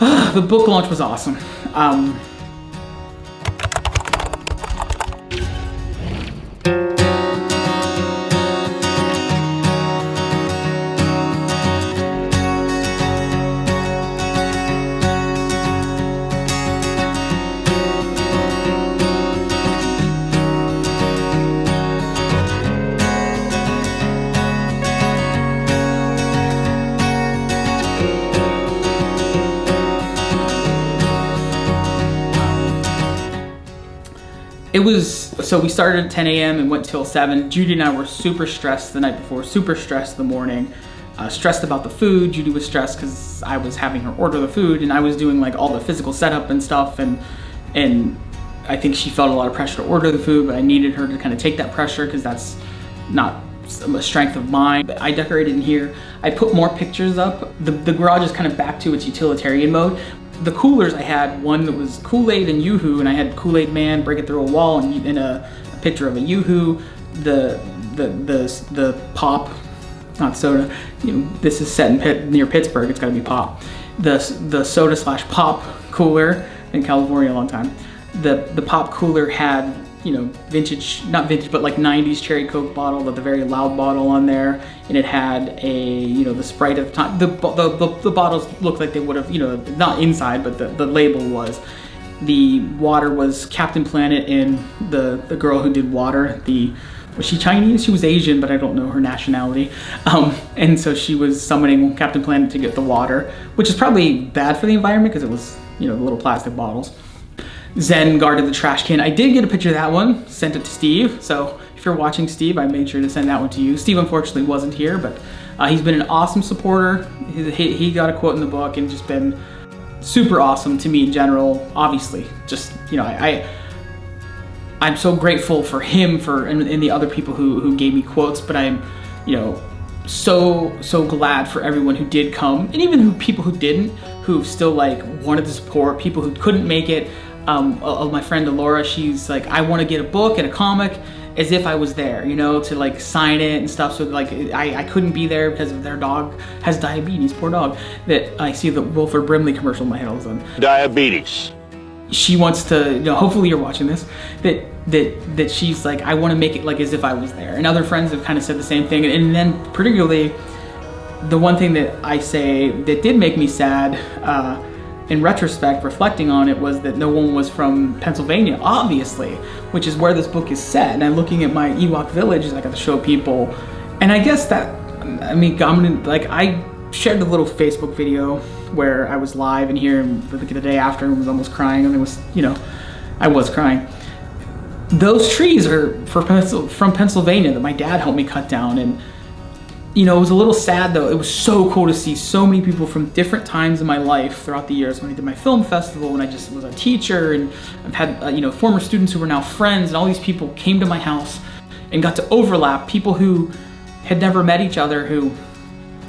The book launch was awesome. So we started at 10 a.m. and went till 7. Judy and I were super stressed the night before, super stressed the morning, stressed about the food. Judy was stressed because I was having her order the food and I was doing like all the physical setup and stuff, and I think she felt a lot of pressure to order the food, but I needed her to kind of take that pressure because that's not a strength of mine. But I decorated in here. I put more pictures up. The garage is kind of back to its utilitarian mode. The coolers, I had one that was Kool-Aid and Yoo-Hoo, and I had Kool-Aid Man break it through a wall and a picture of a Yoo-Hoo. The pop, not soda. You know, this is set near Pittsburgh. It's got to be pop. The soda / pop cooler in California a long time. The pop cooler had, you know, vintage, not vintage, but like 90s cherry Coke bottle with a very loud bottle on there, and it had a, you know, the Sprite of the time. The bottles looked like they would have, you know, not inside, but the label was. The water was Captain Planet and the girl who did water. Was she Chinese? She was Asian, but I don't know her nationality. And so she was summoning Captain Planet to get the water, which is probably bad for the environment because it was, you know, the little plastic bottles. Zen guarded the trash can. I did get a picture of that one, sent it to Steve. So if you're watching, Steve, I made sure to send that one to you. Steve unfortunately wasn't here, but he's been an awesome supporter. He got a quote in the book and just been super awesome to me in general. Obviously, just, you know, I'm so grateful for him and the other people who gave me quotes, but I'm, you know, so glad for everyone who did come, and even people who didn't, who still like wanted to support, people who couldn't make it. My friend Alora, she's like, I want to get a book and a comic as if I was there, you know, to like sign it and stuff. So like I couldn't be there because their dog has diabetes, poor dog. That I see the Wilford Brimley commercial in my head all the time. Diabetes. She wants to, you know, hopefully you're watching this, that she's like, I want to make it like as if I was there. And other friends have kind of said the same thing. And then particularly the one thing that I say that did make me sad, in retrospect, reflecting on it, was that no one was from Pennsylvania, obviously, which is where this book is set. And I'm looking at my Ewok village, and I got to show people. And I guess that, I mean, I shared a little Facebook video where I was live in here, and the day after, and was almost crying, and it was, you know, I was crying. Those trees are from Pennsylvania that my dad helped me cut down, and you know, it was a little sad though. It was so cool to see so many people from different times in my life throughout the years. When I did my film festival, when I just was a teacher, and I've had, you know, former students who were now friends, and all these people came to my house and got to overlap. People who had never met each other, who,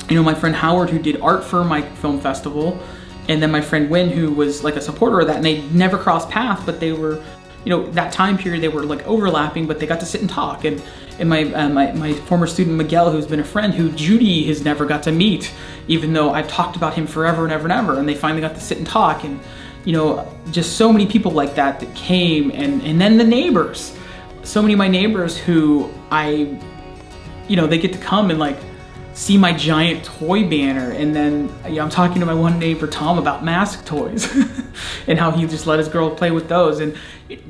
you know, my friend Howard, who did art for my film festival, and then my friend Wynn, who was like a supporter of that, and they never crossed paths, but they were, you know, that time period they were like overlapping, but they got to sit and talk. And my former student Miguel, who's been a friend, who Judy has never got to meet, even though I've talked about him forever and ever and ever, and they finally got to sit and talk. And, you know, just so many people like that came, and then the neighbors, so many of my neighbors who you know, they get to come and like see my giant toy banner. And then, you know, I'm talking to my one neighbor Tom about mask toys and how he just let his girl play with those, and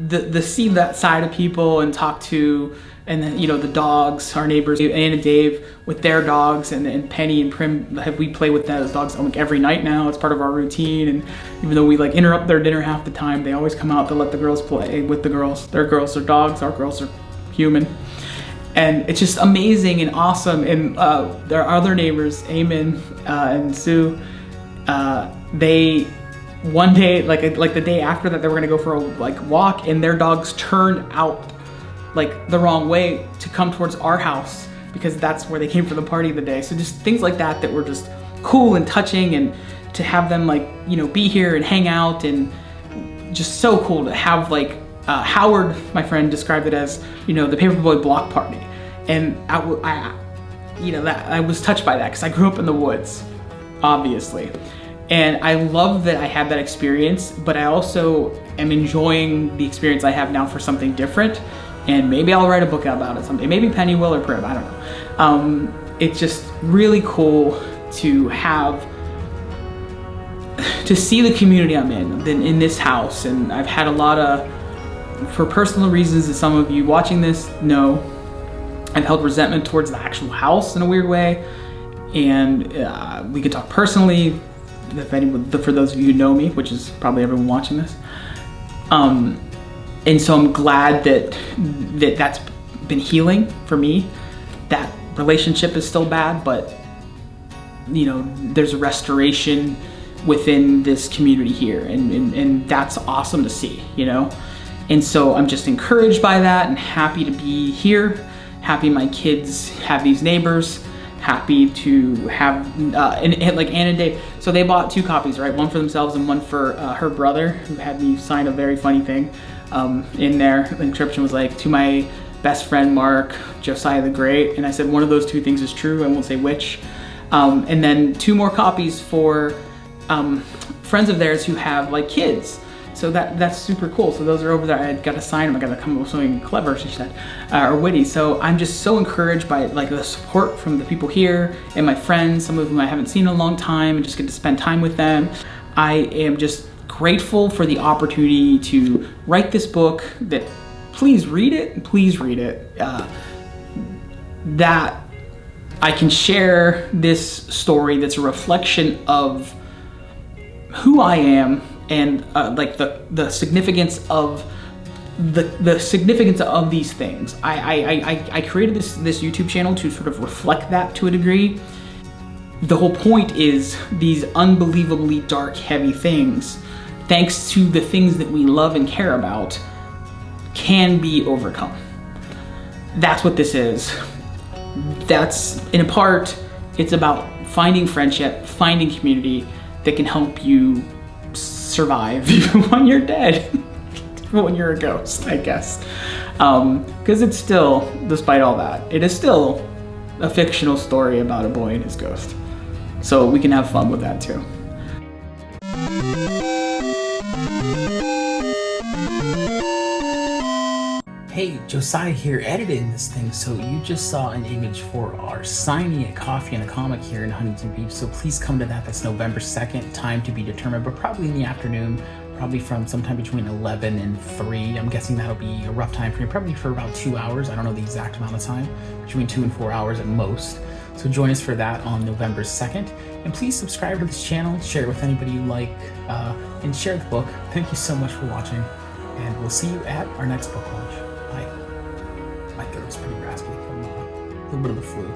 the see that side of people and talk to, and then, you know, the dogs, our neighbors, Ann and Dave with their dogs, and Penny and Prim, we play with those dogs like every night now. It's part of our routine, and even though we like interrupt their dinner half the time, they always come out to let the girls play with the girls. Their girls are dogs, our girls are human. And it's just amazing and awesome. And there are other neighbors, Eamon and Sue, they, one day, like the day after that, they were gonna go for a walk, and their dogs turned out like the wrong way to come towards our house because that's where they came for the party of the day. So just things like that were just cool and touching, and to have them like, you know, be here and hang out, and just so cool to have like, Howard, my friend, described it as, you know, the Paperboy block party. And I you know, that I was touched by that because I grew up in the woods, obviously. And I love that I had that experience, but I also am enjoying the experience I have now for something different. And maybe I'll write a book about it someday. Maybe Penny will or Priv, I don't know. It's just really cool to see the community I'm in this house. And I've had a lot of, for personal reasons that some of you watching this know, I've held resentment towards the actual house in a weird way. And we could talk personally, for those of you who know me, which is probably everyone watching this. And so I'm glad that's been healing for me. That relationship is still bad, but you know, there's a restoration within this community here, and that's awesome to see, you know? And so I'm just encouraged by that and happy to be here, happy my kids have these neighbors, happy to have, and like Ann and Dave, so they bought 2 copies, right? One for themselves and one for her brother, who had me sign a very funny thing. In there, the inscription was like, to my best friend Mark, Josiah the Great, and I said one of those 2 things is true, I won't say which. And then 2 more copies for friends of theirs who have like kids. So that's super cool. So those are over there. I got to sign them. I got to come up with something clever, she said, or witty. So I'm just so encouraged by like the support from the people here and my friends, some of whom I haven't seen in a long time, and just get to spend time with them. I am just grateful for the opportunity to write this book. That please read it. Please read it. That I can share this story that's a reflection of who I am, and like the significance of the significance of these things. I created this YouTube channel to sort of reflect that to a degree. The whole point is these unbelievably dark, heavy things, thanks to the things that we love and care about, can be overcome. That's what this is. That's, in part, it's about finding friendship, finding community that can help you survive even when you're dead, when you're a ghost, I guess. Because it's still, despite all that, it is still a fictional story about a boy and his ghost. So we can have fun with that too. Hey, Josiah here, editing this thing. So you just saw an image for our signing at Coffee and a Comic here in Huntington Beach. So please come to that. That's November 2nd, time to be determined, but probably in the afternoon, probably from sometime between 11 and 3. I'm guessing that'll be a rough time for you, probably for about 2 hours. I don't know the exact amount of time, between 2 and 4 hours at most. So join us for that on November 2nd. And please subscribe to this channel, share it with anybody you like, and share the book. Thank you so much for watching, and we'll see you at our next book launch. Bye. My throat's pretty raspy from a little bit of the flu.